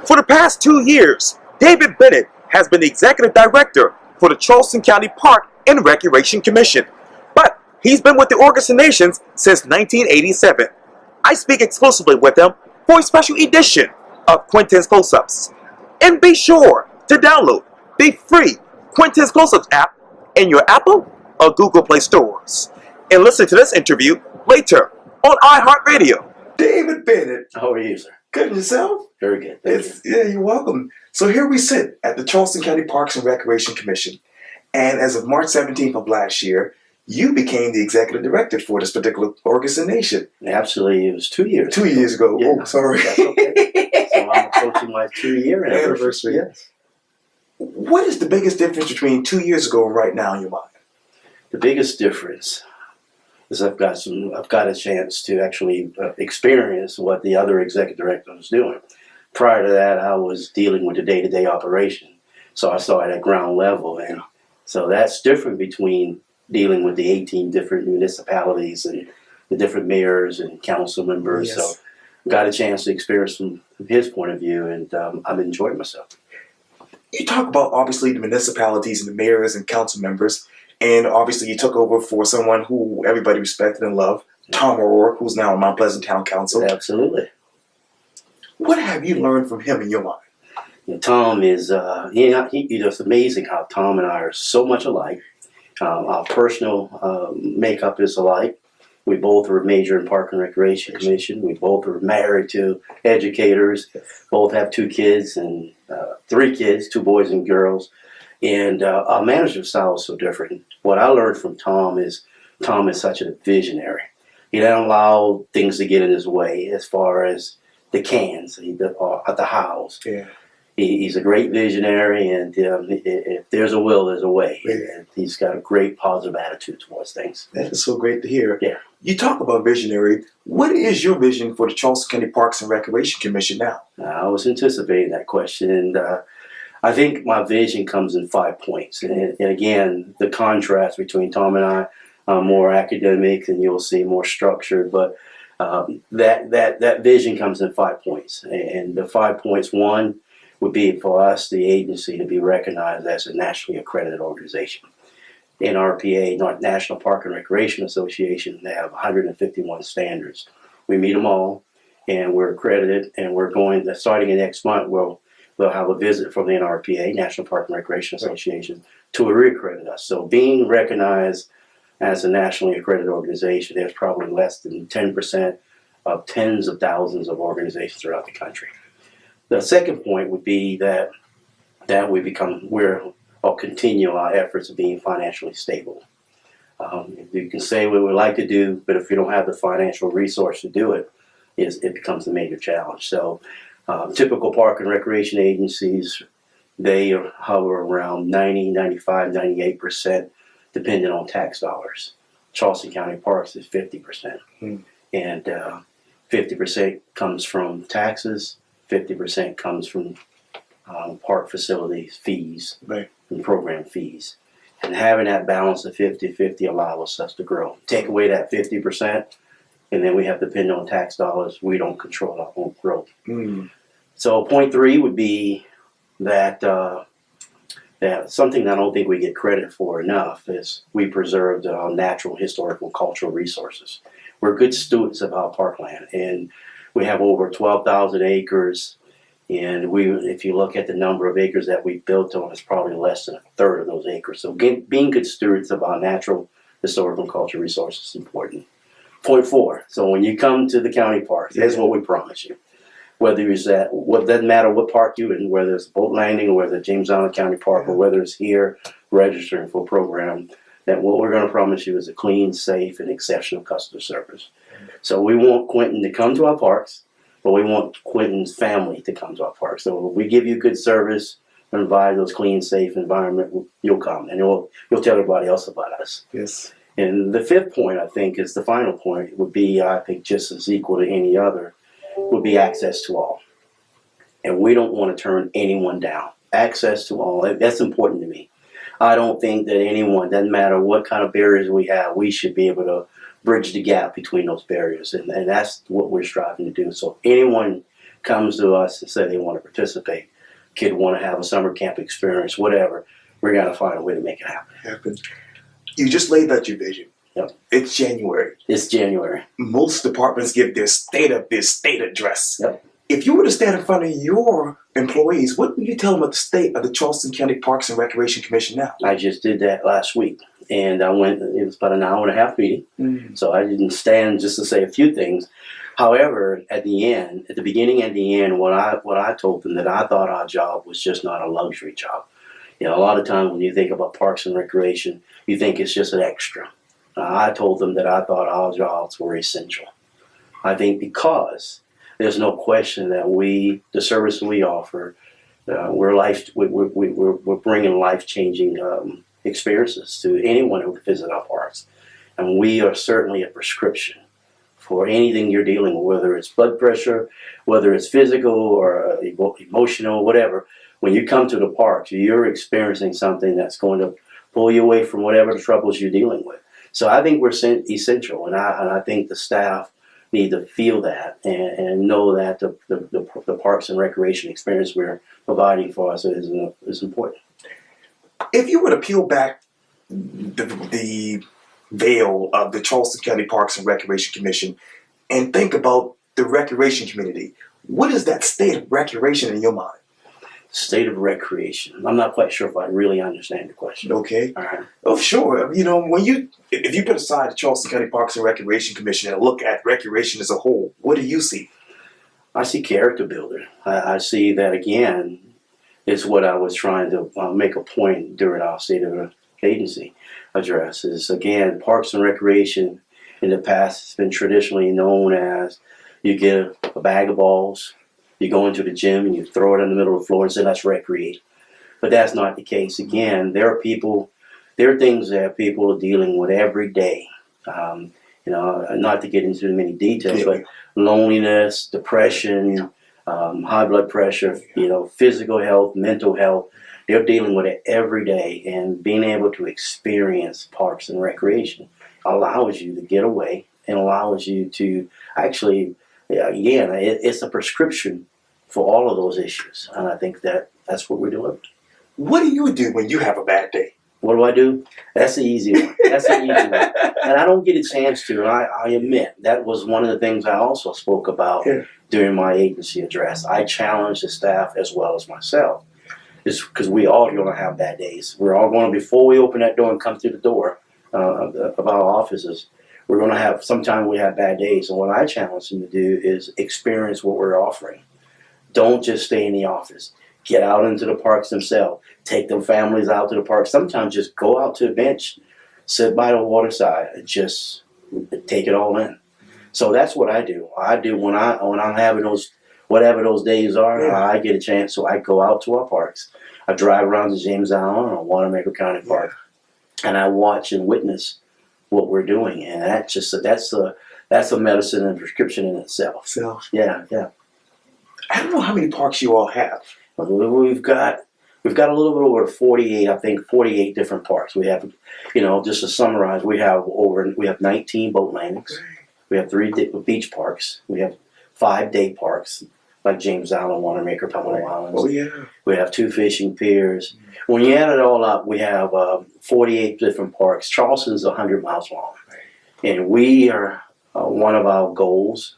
For the past 2 years, David Bennett has been the executive director for the Charleston County Park and Recreation Commission. But he's been with the organization since 1987. I speak exclusively with him for a special edition of Quintin's Close-Ups. And be sure to download the free Quintin's Close-Ups app in your Apple or Google Play stores. And listen to this interview later on iHeartRadio. David Bennett. How are you, sir? Good, and yourself? Very good. Thank you. Yeah, you're welcome. So here we sit at the Charleston County Parks and Recreation Commission. And as of March 17th of last year, you became the executive director for this particular organization. Absolutely. It was 2 years. 2 years ago. Yeah. Oh, sorry. That's okay. So I'm approaching my 2-year anniversary. Yes. What is the biggest difference between 2 years ago and right now in your mind? The biggest difference is I've got a chance to actually experience what the other executive director was doing. Prior to that, I was dealing with the day-to-day operation. So I started at ground level. And so that's different between dealing with the 18 different municipalities and the different mayors and council members. Yes. So got a chance to experience from his point of view, and I'm enjoying myself. You talk about, obviously, the municipalities and the mayors and council members. And obviously, you took over for someone who everybody respected and loved, Tom O'Rourke, who's now on Mount Pleasant Town Council. Absolutely. What have you learned from him in your mind? And Tom is, it's amazing how Tom and I are so much alike. Our personal makeup is alike. We both were major in Park and Recreation Commission. We both were married to educators. Both have 2 kids and 3 kids, 2 boys and girls. And our management style is so different. What I learned from Tom is such a visionary. He doesn't allow things to get in his way as far as the cans, the hows. Yeah. He's a great visionary, and if there's a will, there's a way. Yeah. And he's got a great positive attitude towards things. That is so great to hear. Yeah. You talk about visionary. What is your vision for the Charleston County Parks and Recreation Commission now? I was anticipating that question, and I think my vision comes in 5 points. And again, the contrast between Tom and I, more academic, and you'll see more structured, but that vision comes in 5 points. And the 5 points, one would be for us, the agency, to be recognized as a nationally accredited organization. NRPA, National Park and Recreation Association, they have 151 standards. We meet them all, and we're accredited, and we're going to, starting in next month, we'll have a visit from the NRPA, National Park and Recreation Association, to reaccredit us. So being recognized as a nationally accredited organization, there's probably less than 10% of tens of thousands of organizations throughout the country. The second point would be that we'll continue our efforts of being financially stable. You can say what we like to do, but if you don't have the financial resource to do it, it becomes a major challenge. So typical park and recreation agencies, they hover around 90, 95, 98%, depending on tax dollars. Charleston County Parks is 50%. And 50% comes from taxes, 50% comes from park facilities fees, Right. and program fees. And having that balance of 50-50 allows us to grow. Take away that 50%, and then we have to depend on tax dollars. We don't control our own growth. So point 3 would be that something I don't think we get credit for enough is we preserved our natural, historical, cultural resources. We're good stewards of our parkland, and we have over 12,000 acres. And if you look at the number of acres that we built on, it's probably less than a third of those acres. So being good stewards of our natural, historical, and cultural resources is important. Point 4, so when you come to the county park, here's what we promise you. Whether it's doesn't matter what park you're in, whether it's boat landing or whether it's James Island County Park or whether it's here registering for a program, that what we're going to promise you is a clean, safe, and exceptional customer service. So we want Quintin to come to our parks, but we want Quintin's family to come to our parks. So if we give you good service and provide those clean, safe environment, you'll come and you'll tell everybody else about us. Yes. And the 5th point, I think, is the final point, would be, I think, just as equal to any other, would be access to all. And we don't want to turn anyone down. Access to all, that's important to me. I don't think that anyone, doesn't matter what kind of barriers we have, we should be able to bridge the gap between those barriers. And that's what we're striving to do. So anyone comes to us and say they want to participate, kid want to have a summer camp experience, whatever, we're going to find a way to make it happen. You just laid out your vision. Yep. It's January. It's January. Most departments give their state address. Yep. If you were to stand in front of your employees, what would you tell them about the state of the Charleston County Parks and Recreation Commission now? I just did that last week, and I went, it was about an hour and a half meeting, so I didn't stand just to say a few things. However, at the beginning and the end, what I told them, that I thought our job was just not a luxury job. You know, a lot of times when you think about parks and recreation, you think it's just an extra. I told them that I thought our jobs were essential. I think because there's no question that the service we offer, we're bringing life-changing experiences to anyone who visits our parks. And we are certainly a prescription for anything you're dealing with, whether it's blood pressure, whether it's physical or emotional, whatever. When you come to the parks, you're experiencing something that's going to pull you away from whatever the troubles you're dealing with. So I think we're essential, and I think the staff need to feel that and know that the parks and recreation experience we're providing for us is important. If you were to peel back the veil of the Charleston County Parks and Recreation Commission and think about the recreation community, what is that state of recreation in your mind? State of recreation. I'm not quite sure if I really understand the question. Okay. All right. Oh, sure. You know, if you put aside the Charleston County Parks and Recreation Commission and look at recreation as a whole, what do you see? I see character builder. I see that, again, is what I was trying to make a point during our State of the Agency address. Is, again, parks and recreation in the past has been traditionally known as you get a bag of balls, you go into the gym and you throw it in the middle of the floor and say, let's recreate. But that's not the case. Again, there are things that people are dealing with every day. You know, not to get into many details, but loneliness, depression, high blood pressure, you know, physical health, mental health. They're dealing with it every day, and being able to experience parks and recreation allows you to get away and allows you to actually, again, it's a prescription for all of those issues. And I think that's what we're doing. What do you do when you have a bad day? What do I do? That's the easy one. That's the easy one. And I don't get a chance to, and I admit, that was one of the things I also spoke about during my agency address. I challenge the staff as well as myself. It's because we all are going to have bad days. We're all going to, before we open that door and come through the door of our offices, we're going to have, sometimes we have bad days. And what I challenge them to do is experience what we're offering. Don't just stay in the office. Get out into the parks themselves. Take them families out to the park. Sometimes just go out to a bench, sit by the waterside, and just take it all in. So that's what I do. I do when I'm having those, whatever those days are, I get a chance. So I go out to our parks. I drive around to James Allen or Wanamaker County Park, and I watch and witness what we're doing. And that's a medicine and prescription in itself. Yeah. I don't know how many parks you all have. We've got a little bit over 48, I think 48 different parks. We have, you know, just to summarize, we have 19 boat landings. We have 3 beach parks. We have 5 day parks, like James Allen, Wanamaker, Pompano Islands. Oh, yeah. We have 2 fishing piers. When you add it all up, we have 48 different parks. Charleston's 100 miles long. And we are, one of our goals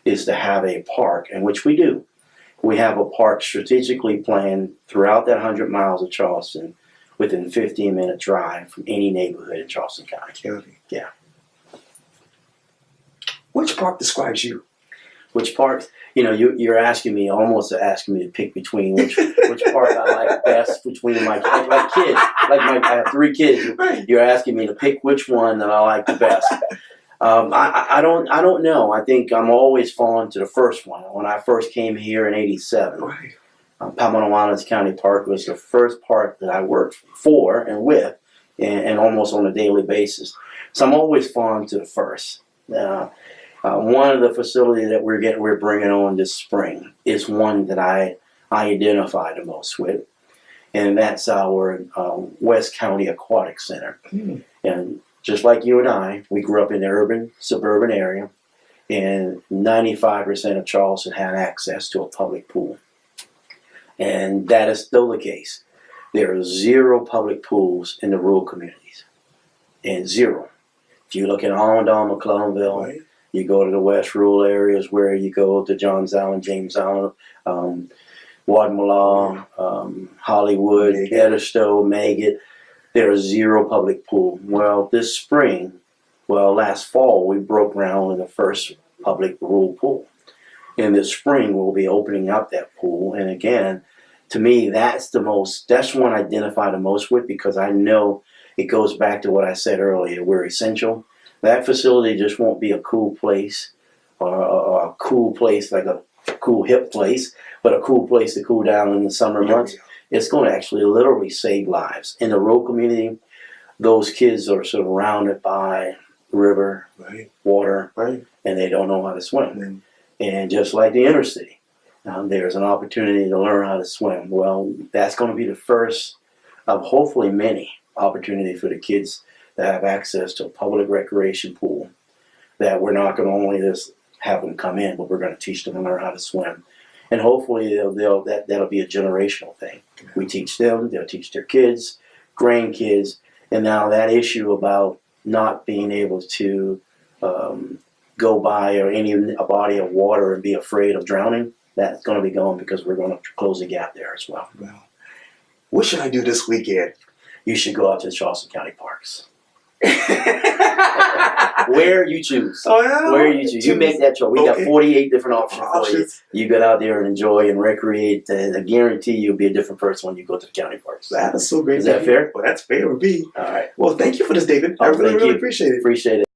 is to have a park, and which we do. We have a park strategically planned throughout that 100 miles of Charleston within 15-minute drive from any neighborhood in Charleston County. Yeah. Which park describes you? Which park? You know, you're asking me to pick between which park I like best between my kids. I have 3 kids. You're asking me to pick which one that I like the best. I don't know. I think I'm always falling to the first one. When I first came here in '87, Pompano Islands County Park was the first park that I worked for and with, and almost on a daily basis. So I'm always falling to the first. One of the facilities that we're bringing on this spring is one that I identify the most with, and that's our West County Aquatic Center. And just like you and I, we grew up in the suburban area. and 95% of Charleston had access to a public pool. And that is still the case. There are 0 public pools in the rural communities. And 0. If you look at Allendale, McClellanville, Right. you go to the west rural areas where you go to Johns Island, James Island, Wadmalaw, Hollywood, Maggot. Edisto, Maggot, there are 0 public pool. Well, this spring, last fall, we broke ground in the first public rural pool. In this spring, we'll be opening up that pool. And again, to me, that's one I identify the most with, because I know it goes back to what I said earlier. We're essential. That facility just won't be a cool place, or a cool place like a cool hip place, but a cool place to cool down in the summer months. It's going to actually literally save lives. In the rural community, those kids are surrounded by river, Right. water, Right. and they don't know how to swim. And And just like the inner city, there's an opportunity to learn how to swim. Well, that's going to be the first of hopefully many opportunities for the kids to have access to a public recreation pool, that we're not going to only just have them come in, but we're going to teach them to learn how to swim. And hopefully that'll be a generational thing. We teach them, they'll teach their kids, grandkids, and now that issue about not being able to go by a body of water and be afraid of drowning, that's going to be gone, because we're going to close the gap there as well. well, what should I do this weekend? You should go out to the Charleston County parks. Where you choose. Oh, yeah. Where you choose. You make that choice. We got Okay. 48 different options for you. Options. You get out there and enjoy and recreate, and I guarantee you'll be a different person when you go to the county parks. That is so great. Is that fair? Well, that's fair with me. All right. Well, thank you for this, David. Oh, I really, thank really you. appreciate it. Appreciate it.